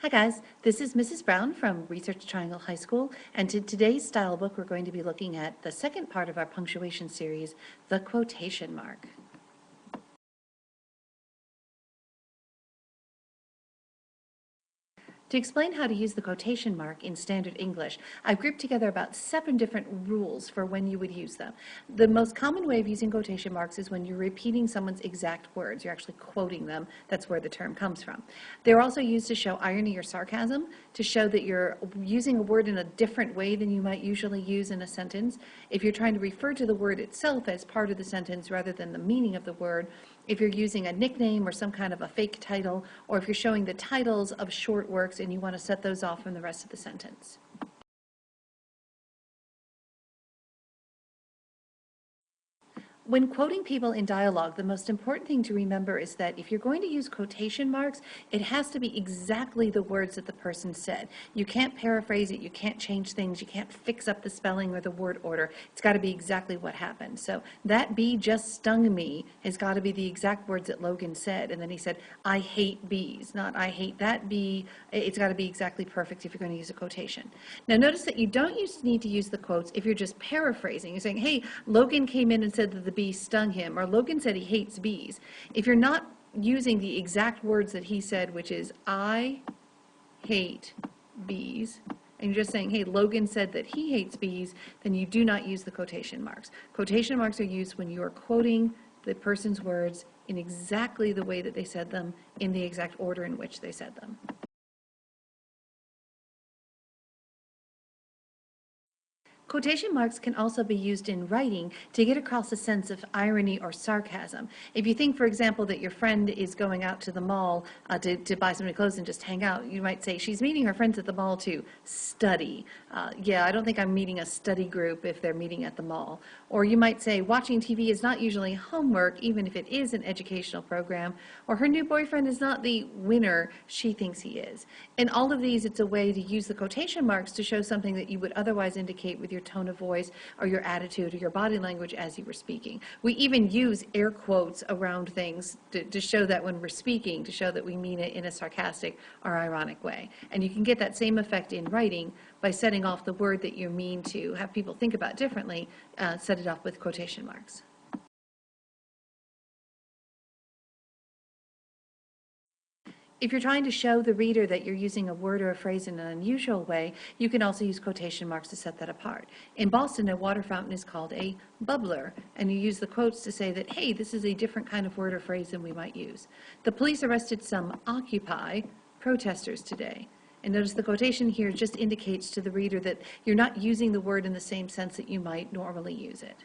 Hi guys, this is Mrs. Brown from Research Triangle High School, and in today's style book we're going to be looking at the second part of our punctuation series, the quotation mark. To explain how to use the quotation mark in standard English, I've grouped together about 7 different rules for when you would use them. The most common way of using quotation marks is when you're repeating someone's exact words. You're actually quoting them. That's where the term comes from. They're also used to show irony or sarcasm, to show that you're using a word in a different way than you might usually use in a sentence. If you're trying to refer to the word itself as part of the sentence rather than the meaning of the word, if you're using a nickname or some kind of a fake title, or if you're showing the titles of short works and you want to set those off from the rest of the sentence. When quoting people in dialogue, the most important thing to remember is that if you're going to use quotation marks, it has to be exactly the words that the person said. You can't paraphrase it, you can't change things, you can't fix up the spelling or the word order. It's got to be exactly what happened. So that bee just stung me has got to be the exact words that Logan said. And then he said, I hate bees, not I hate that bee. It's got to be exactly perfect if you're going to use a quotation. Now notice that you don't need to use the quotes if you're just paraphrasing. You're saying, hey, Logan came in and said that the bee stung him, or Logan said he hates bees. If you're not using the exact words that he said, which is I hate bees, and you're just saying, hey, Logan said that he hates bees, then you do not use the quotation marks. Quotation marks are used when you are quoting the person's words in exactly the way that they said them, in the exact order in which they said them. Quotation marks can also be used in writing to get across a sense of irony or sarcasm. If you think, for example, that your friend is going out to the mall to buy some new clothes and just hang out, you might say, she's meeting her friends at the mall to study. Yeah, I don't think I'm meeting a study group if they're meeting at the mall. Or you might say, watching TV is not usually homework, even if it is an educational program. Or her new boyfriend is not the winner she thinks he is. In all of these, it's a way to use the quotation marks to show something that you would otherwise indicate with your tone of voice or your attitude or your body language as you were speaking. We even use air quotes around things to show that when we're speaking, to show that we mean it in a sarcastic or ironic way. And you can get that same effect in writing by setting off the word that you mean to have people think about differently, set it off with quotation marks. If you're trying to show the reader that you're using a word or a phrase in an unusual way, you can also use quotation marks to set that apart. In Boston, a water fountain is called a bubbler, and you use the quotes to say that, hey, this is a different kind of word or phrase than we might use. The police arrested some Occupy protesters today. And notice the quotation here just indicates to the reader that you're not using the word in the same sense that you might normally use it.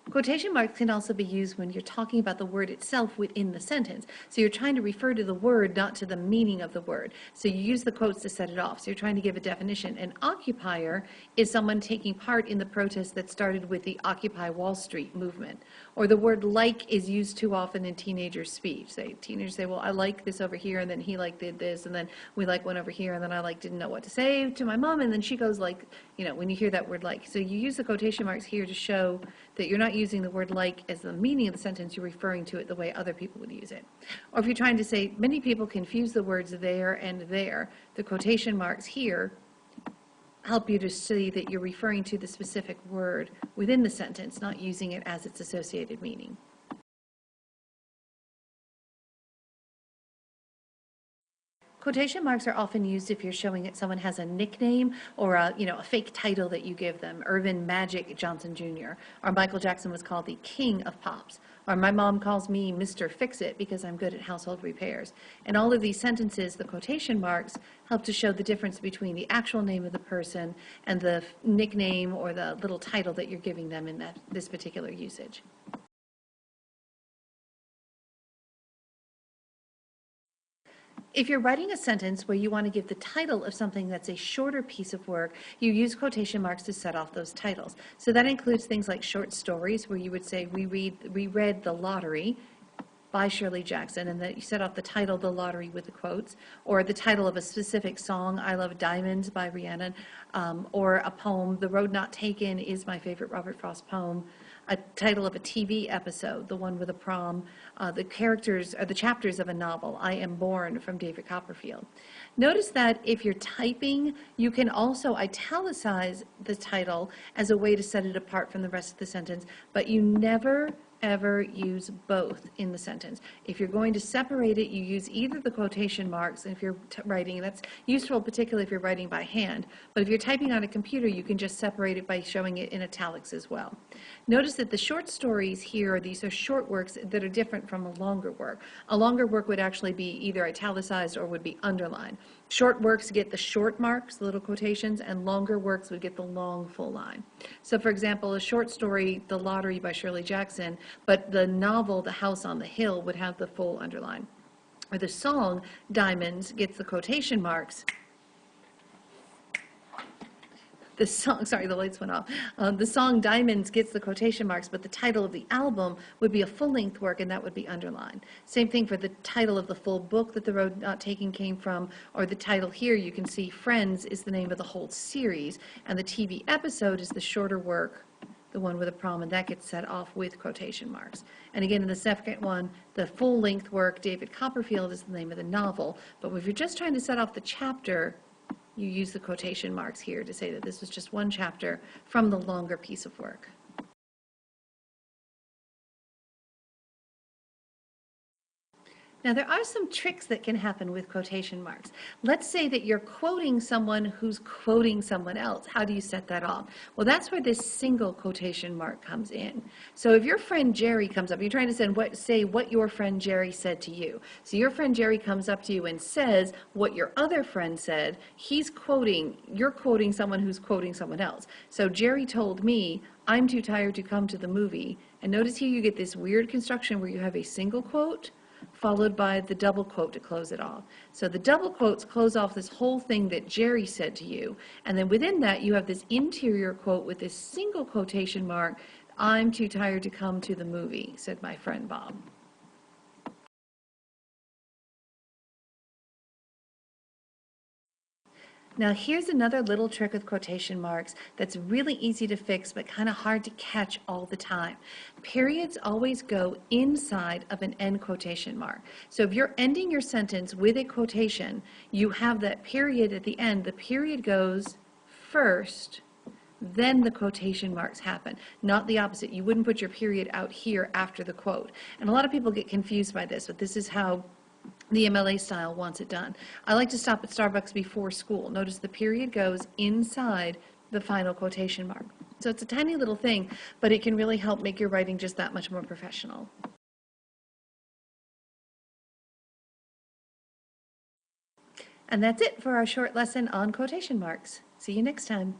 Quotation marks can also be used when you're talking about the word itself within the sentence. So you're trying to refer to the word, not to the meaning of the word. So you use the quotes to set it off. So you're trying to give a definition. An occupier is someone taking part in the protest that started with the Occupy Wall Street movement. Or the word like is used too often in teenagers' speech. Teenagers say, well, I like this over here, and then he like did this, and then we like went over here, and then I like didn't know what to say to my mom, and then she goes like, you know, when you hear that word like. So you use the quotation marks here to show that you're not using the word like as the meaning of the sentence, you're referring to it the way other people would use it. Or if you're trying to say, many people confuse the words there and there, the quotation marks here help you to see that you're referring to the specific word within the sentence, not using it as its associated meaning. Quotation marks are often used if you're showing that someone has a nickname or a fake title that you give them. Irvin Magic Johnson Jr. Or Michael Jackson was called the King of Pops. Or my mom calls me Mr. Fix-It because I'm good at household repairs. In all of these sentences, the quotation marks help to show the difference between the actual name of the person and the nickname or the little title that you're giving them in this particular usage. If you're writing a sentence where you want to give the title of something that's a shorter piece of work, you use quotation marks to set off those titles. So that includes things like short stories, where you would say, we read The Lottery by Shirley Jackson, and that you set off the title, The Lottery, with the quotes, or the title of a specific song, I Love Diamonds by Rihanna, or a poem, The Road Not Taken is my favorite Robert Frost poem. a title of a TV episode, the one with a prom, the characters or the chapters of a novel, I Am Born from David Copperfield. Notice that if you're typing, you can also italicize the title as a way to set it apart from the rest of the sentence, but you never ever use both in the sentence. If you're going to separate it, you use either the quotation marks, and if you're writing, that's useful particularly if you're writing by hand, but if you're typing on a computer, you can just separate it by showing it in italics as well. Notice that the short stories here, these are short works that are different from a longer work. A longer work would actually be either italicized or would be underlined. Short works get the short marks, the little quotations, and longer works would get the long full line. So for example, a short story, The Lottery by Shirley Jackson, but the novel, The House on the Hill, would have the full underline. Or the song, Diamonds, gets the quotation marks. The song, sorry, the lights went off. The song Diamonds gets the quotation marks, but the title of the album would be a full-length work, and that would be underlined. Same thing for the title of the full book that The Road Not Taken came from, or the title here, you can see Friends is the name of the whole series, and the TV episode is the shorter work, the one with a prom, and that gets set off with quotation marks. And again, in the second one, the full-length work, David Copperfield, is the name of the novel, but if you're just trying to set off the chapter, you use the quotation marks here to say that this was just one chapter from the longer piece of work. Now, there are some tricks that can happen with quotation marks. Let's say that you're quoting someone who's quoting someone else. How do you set that off? Well, that's where this single quotation mark comes in. So if your friend Jerry comes up, you're trying to say what your friend Jerry said to you. So your friend Jerry comes up to you and says what your other friend said. You're quoting someone who's quoting someone else. So Jerry told me, I'm too tired to come to the movie. And notice here you get this weird construction where you have a single quote followed by the double quote to close it off. So the double quotes close off this whole thing that Jerry said to you, and then within that you have this interior quote with this single quotation mark, I'm too tired to come to the movie, said my friend Bob. Now here's another little trick with quotation marks that's really easy to fix but kind of hard to catch all the time. Periods always go inside of an end quotation mark. So if you're ending your sentence with a quotation, you have that period at the end. The period goes first, then the quotation marks happen, not the opposite. You wouldn't put your period out here after the quote. And a lot of people get confused by this, but this is how the MLA style wants it done. I like to stop at Starbucks before school. Notice the period goes inside the final quotation mark. So it's a tiny little thing, but it can really help make your writing just that much more professional. And that's it for our short lesson on quotation marks. See you next time.